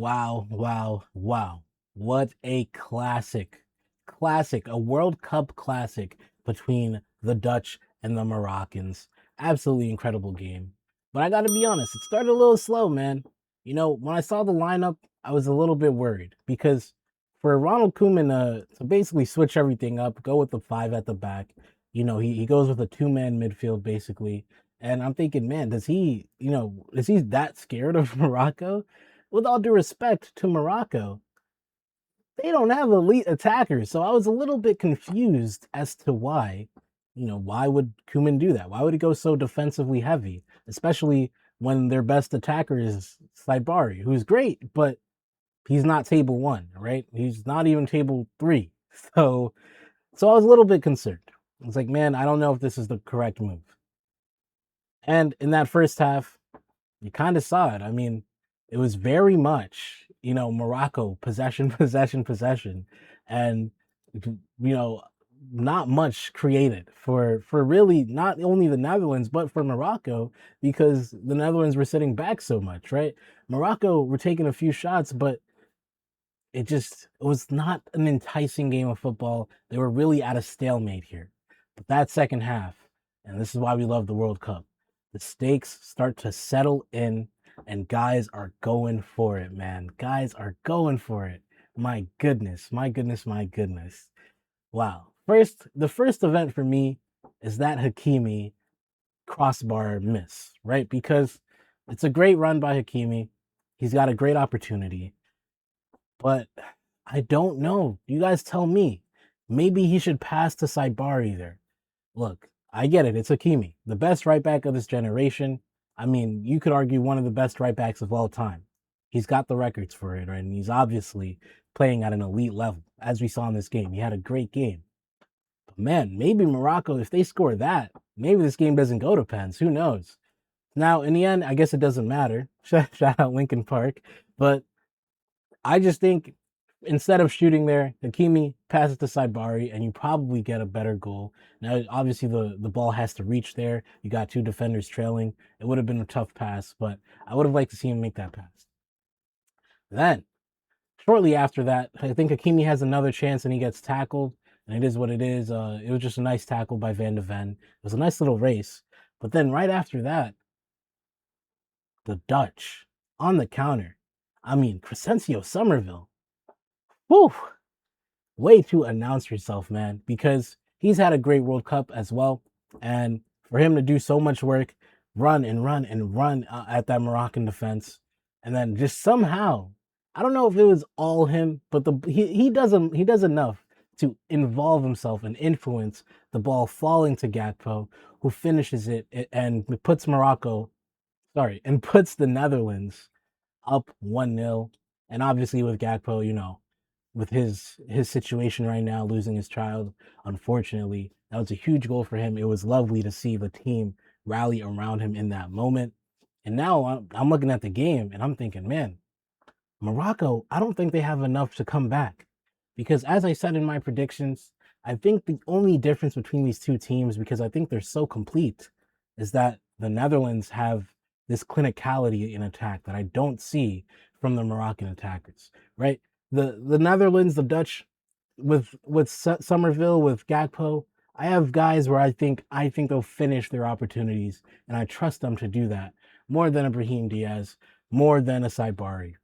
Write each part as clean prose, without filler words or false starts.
Wow, wow, wow. What a classic. Classic, a World Cup classic between the Dutch and the Moroccans. Absolutely incredible game. But I got to be honest, it started a little slow, man. When I saw the lineup, I was a little bit worried because for Ronald Koeman to basically switch everything up, go with the five at the back, he goes with a two-man midfield basically. And I'm thinking, man, is he that scared of Morocco? With all due respect to Morocco, they don't have elite attackers. So I was a little bit confused as to why. Why would Kuman do that? Why would he go so defensively heavy, especially when their best attacker is Saibari, who's great, but he's not table one, right? He's not even table three. So, so I was a little bit concerned. I was like, man, I don't know if this is the correct move. And in that first half, you kind of saw it. I mean, it was very much, Morocco possession, possession, possession, and you know, not much created for really not only the Netherlands but for Morocco because the Netherlands were sitting back so much, right? Morocco were taking a few shots, but it was not an enticing game of football. They were really at a stalemate here. But that second half, and this is why we love the World Cup, the stakes start to settle in and guys are going for it, man. Guys are going for it. My goodness, my goodness, my goodness. Wow. The first event for me is that Hakimi crossbar miss, right? Because it's a great run by Hakimi. He's got a great opportunity. But I don't know. You guys tell me. Maybe he should pass to Saibari there. Look, I get it. It's Hakimi, the best right back of this generation. I mean, you could argue one of the best right backs of all time. He's got the records for it, right? And he's obviously playing at an elite level, as we saw in this game. He had a great game. But man, maybe Morocco, if they score that, maybe this game doesn't go to pens. Who knows? Now, in the end, I guess it doesn't matter. Shout out Lincoln Park. But I just think instead of shooting there, Hakimi passes to Saibari, and you probably get a better goal. Now, obviously, the ball has to reach there. You got two defenders trailing. It would have been a tough pass, but I would have liked to see him make that pass. Then, shortly after that, I think Hakimi has another chance and he gets tackled, and it is what it is. It was just a nice tackle by Van de Ven. It was a nice little race. But then right after that, the Dutch on the counter. I mean, Crescencio Somerville. Whew, way to announce yourself, man, because he's had a great World Cup as well. And for him to do so much work, run and run and run at that Moroccan defense, and then just somehow, I don't know if it was all him, but he does enough to involve himself and influence the ball falling to Gakpo, who finishes it and puts and puts the Netherlands up 1-0. And obviously with Gakpo, with his situation right now, losing his child, unfortunately, that was a huge goal for him. It was lovely to see the team rally around him in that moment. And now I'm looking at the game and I'm thinking, man, Morocco, I don't think they have enough to come back. Because as I said in my predictions, I think the only difference between these two teams, because I think they're so complete, is that the Netherlands have this clinicality in attack that I don't see from the Moroccan attackers, right? The Netherlands, the Dutch, with Somerville, with Gakpo, I have guys where I think they'll finish their opportunities, and I trust them to do that more than a Brahim Diaz, more than a Saibari.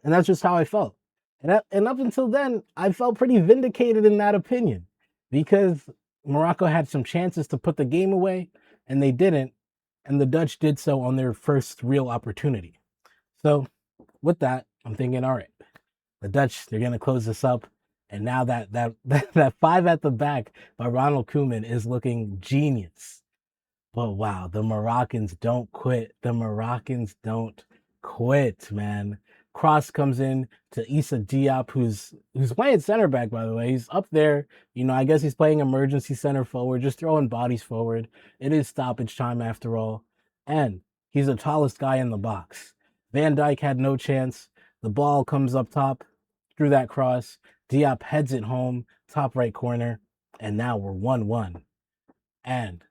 And that's just how I felt. And up until then, I felt pretty vindicated in that opinion because Morocco had some chances to put the game away and they didn't. And the Dutch did so on their first real opportunity. So with that, I'm thinking, all right, the Dutch, they're going to close this up. And now that five at the back by Ronald Koeman is looking genius. But wow, the Moroccans don't quit. The Moroccans don't quit, man. Cross comes in to Issa Diop, who's playing center back, by the way. He's up there. I guess he's playing emergency center forward, just throwing bodies forward. It is stoppage time after all. And he's the tallest guy in the box. Van Dijk had no chance. The ball comes up top through that cross. Diop heads it home, top right corner. And now we're 1-1. And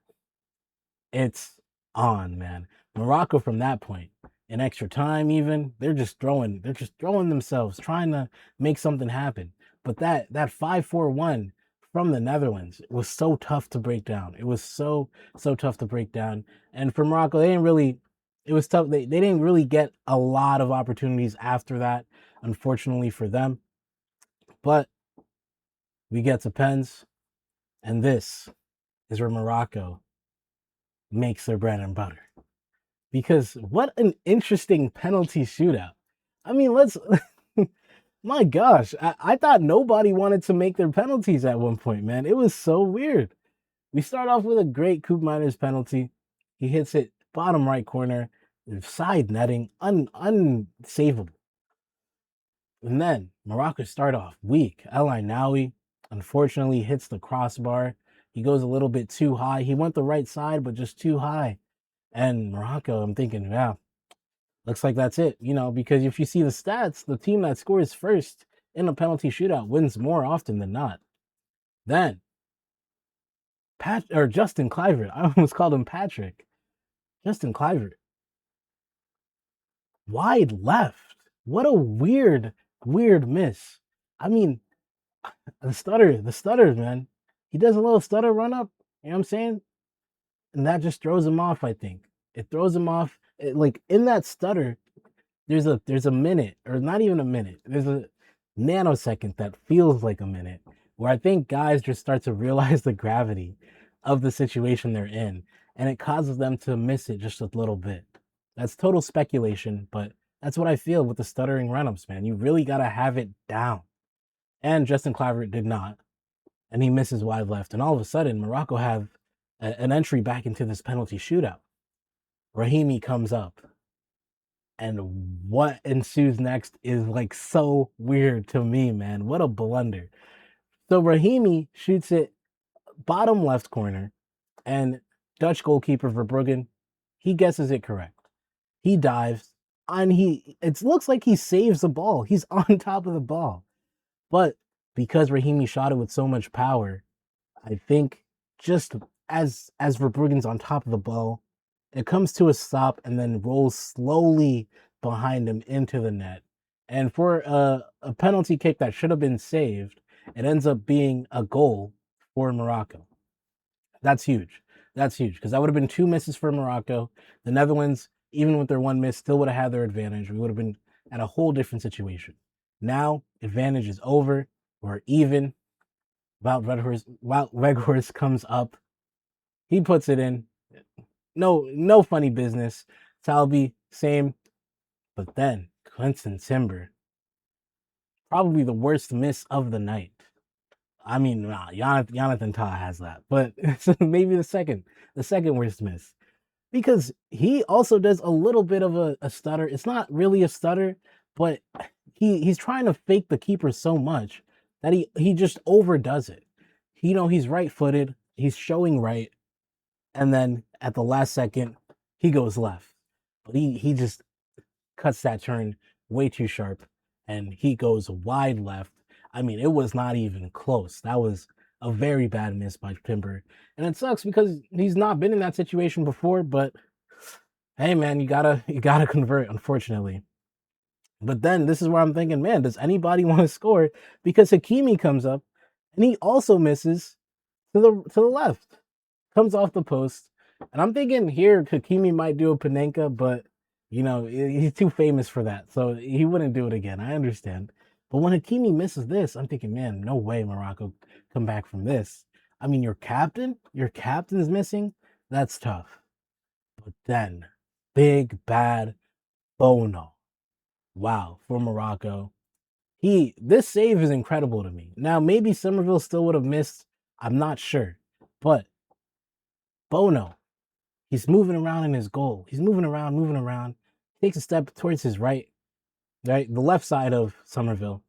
it's on, man. Morocco from that point in extra time even. They're just throwing themselves, trying to make something happen. But that 5-4-1 from the Netherlands was so tough to break down. It was so tough to break down. And for Morocco, they didn't really it was tough. They didn't really get a lot of opportunities after that, unfortunately for them. But we get to pens, and this is where Morocco makes their bread and butter. Because what an interesting penalty shootout. I mean, let's my gosh, I thought nobody wanted to make their penalties at one point, man. It was so weird. We start off with a great Coop Miners penalty. He hits it bottom right corner, side netting, unsavable. And then Morocco start off weak. El Ainaoui unfortunately hits the crossbar. He goes a little bit too high. He went the right side, but just too high. And Morocco, I'm thinking, yeah, looks like that's it. Because if you see the stats, the team that scores first in a penalty shootout wins more often than not. Then Justin Kluivert, I almost called him Patrick. Justin Kluivert, wide left. What a weird miss. I mean, the stutter, man. He does a little stutter run up. You know what I'm saying? And that just throws him off. I think it throws him off. Like in that stutter, there's a minute, or not even a minute. There's a nanosecond that feels like a minute, where I think guys just start to realize the gravity of the situation they're in, and it causes them to miss it just a little bit. That's total speculation, but that's what I feel with the stuttering run-ups, man. You really gotta have it down. And Justin Kluivert did not, and he misses wide left. And all of a sudden, Morocco have an entry back into this penalty shootout. Rahimi comes up, and what ensues next is like so weird to me, man. What a blunder. So Rahimi shoots it bottom left corner, and Dutch goalkeeper Verbruggen, he guesses it correct. He dives, and it looks like he saves the ball. He's on top of the ball. But because Rahimi shot it with so much power, I think just as Verbruggen's on top of the ball, it comes to a stop and then rolls slowly behind him into the net. And for a penalty kick that should have been saved, it ends up being a goal for Morocco. That's huge. That's huge because that would have been two misses for Morocco. The Netherlands, even with their one miss, still would have had their advantage. We would have been at a whole different situation. Now, advantage is over. We're even. Wout Weghorst comes up. He puts it in. No funny business. Talby, same. But then Clinton Timber, probably the worst miss of the night. I mean, nah, Jonathan Tah has that, but it's maybe the second worst miss, because he also does a little bit of a stutter. It's not really a stutter, but he's trying to fake the keeper so much that he just overdoes it. He's right-footed, he's showing right, and then at the last second, he goes left. But he just cuts that turn way too sharp, and he goes wide left. I mean, it was not even close. That was a very bad miss by Timber. And it sucks because he's not been in that situation before, but hey man, you gotta convert, unfortunately. But then this is where I'm thinking, man, does anybody want to score? Because Hakimi comes up and he also misses to the left. Comes off the post. And I'm thinking here Hakimi might do a Panenka, but he's too famous for that. So he wouldn't do it again. I understand. But when Hakimi misses this, I'm thinking, man, no way Morocco come back from this. I mean, your captain's missing. That's tough. But then, big bad Bono. Wow, for Morocco. This save is incredible to me. Now, maybe Somerville still would have missed. I'm not sure. But Bono, he's moving around in his goal. He's moving around. Takes a step towards his right, the left side of Somerville.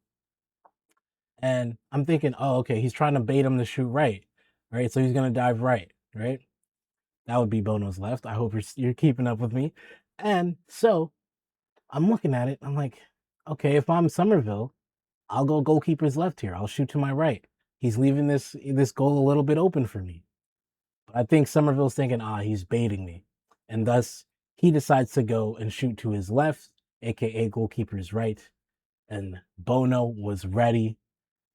And I'm thinking, oh, okay, he's trying to bait him to shoot right. So he's going to dive right. That would be Bono's left. I hope you're keeping up with me. And so I'm looking at it. I'm like, okay, if I'm Somerville, I'll go goalkeeper's left here. I'll shoot to my right. He's leaving this goal a little bit open for me. But I think Somerville's thinking, he's baiting me. And thus, He decides to go and shoot to his left, aka goalkeeper's right, and Bono was ready.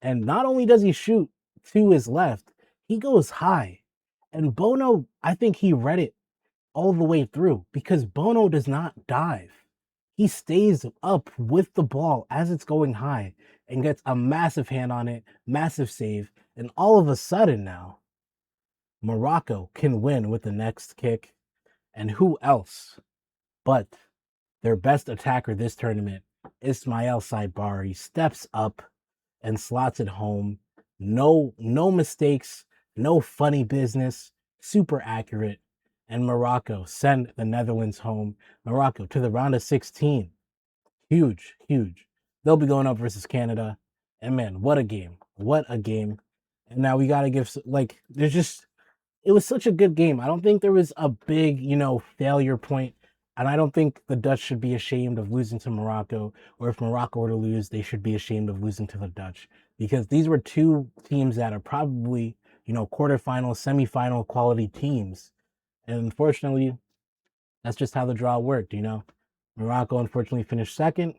And not only does he shoot to his left, he goes high. And Bono, I think he read it all the way through because Bono does not dive. He stays up with the ball as it's going high and gets a massive hand on it, massive save. And all of a sudden now, Morocco can win with the next kick. And who else but their best attacker this tournament, Ismail Saibari, steps up and slots it home. No mistakes, no funny business, super accurate. And Morocco send the Netherlands home. Morocco to the round of 16. Huge, huge. They'll be going up versus Canada. And man, what a game. What a game. And now we got to give, like, there's just, it was such a good game. I don't think there was a big, failure point. And I don't think the Dutch should be ashamed of losing to Morocco, or if Morocco were to lose, they should be ashamed of losing to the Dutch, because these were two teams that are probably, quarterfinal, semifinal quality teams. And unfortunately, that's just how the draw worked. Morocco unfortunately finished second.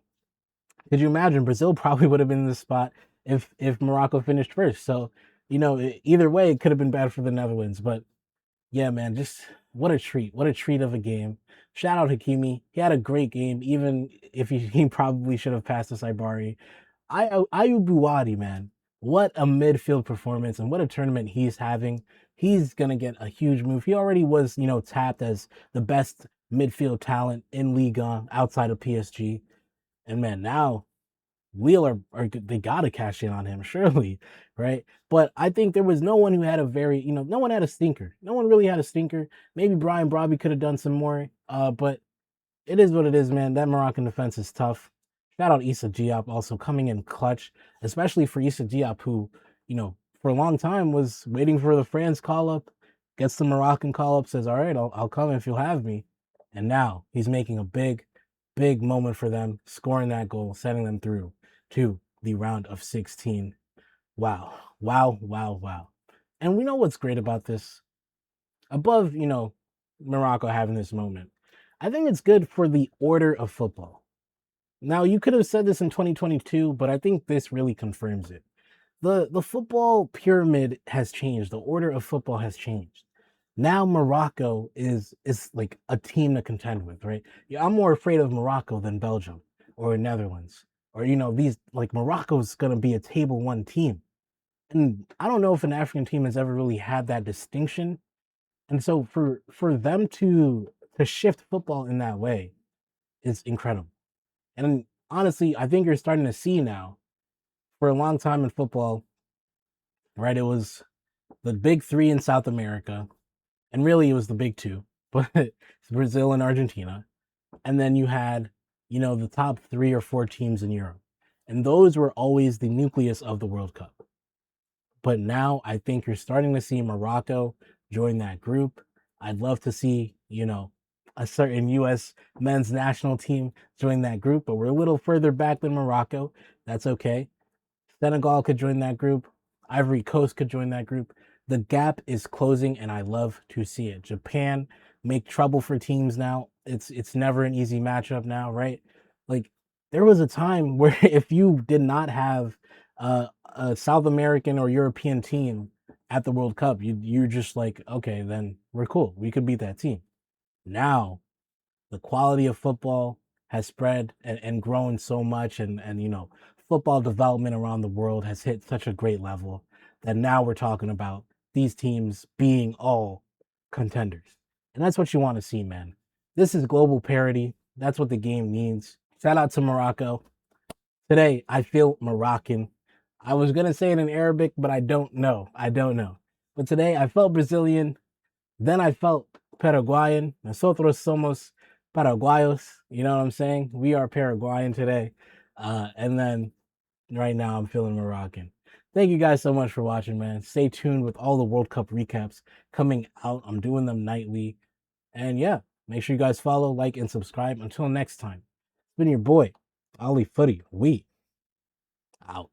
Could you imagine Brazil probably would have been in the spot if Morocco finished first? So, either way, it could have been bad for the Netherlands. But yeah, man, just what a treat. What a treat of a game. Shout out Hakimi. He had a great game, even if he probably should have passed to Saibari. Ayu Buwadi, man. What a midfield performance and what a tournament he's having. He's going to get a huge move. He already was, tapped as the best midfield talent in Liga outside of PSG. And man, now Lille are they gotta cash in on him, surely, right? But I think there was no one who had a very, no one had a stinker. No one really had a stinker. Maybe Brian Brobby could have done some more. But it is what it is, man. That Moroccan defense is tough. Shout out Issa Diop also coming in clutch, especially for Issa Diop, who, for a long time was waiting for the France call up, gets the Moroccan call up, says, all right, I'll come if you'll have me. And now he's making a big, big moment for them, scoring that goal, sending them through to the round of 16. Wow. Wow. Wow. Wow. And we know what's great about this. Above, Morocco having this moment, I think it's good for the order of football. Now, you could have said this in 2022, but I think this really confirms it. The football pyramid has changed. The order of football has changed. Now Morocco is like a team to contend with, right? Yeah, I'm more afraid of Morocco than Belgium or Netherlands. Or these, like, Morocco's gonna be a table one team. And I don't know if an African team has ever really had that distinction. And so for them to shift football in that way is incredible. And honestly, I think you're starting to see now, for a long time in football, right? It was the big three in South America, and really it was the big two, but it's Brazil and Argentina. And then you had, the top 3 or 4 teams in Europe. And those were always the nucleus of the World Cup. But now I think you're starting to see Morocco join that group. I'd love to see, a certain US men's national team join that group, but we're a little further back than Morocco. That's okay. Senegal could join that group. Ivory Coast could join that group. The gap is closing, and I love to see it. Japan make trouble for teams now. It's never an easy matchup now, right? Like, there was a time where if you did not have a South American or European team at the World Cup, you're just like, okay, then we're cool. We could beat that team. Now the quality of football has spread and grown so much, and football development around the world has hit such a great level that now we're talking about these teams being all contenders. And that's what you want to see, man. This is global parity. That's what the game needs. Shout out to Morocco. Today I feel Moroccan. I was gonna say it in Arabic, but I don't know. But today I felt Brazilian, then I felt Paraguayan. Nosotros somos Paraguayos. You know what I'm saying? We are Paraguayan today. And then right now I'm feeling Moroccan. Thank you guys so much for watching, man. Stay tuned with all the World Cup recaps coming out. I'm doing them nightly. And yeah, make sure you guys follow, like, and subscribe. Until next time, it's been your boy, Ali Footy. We out.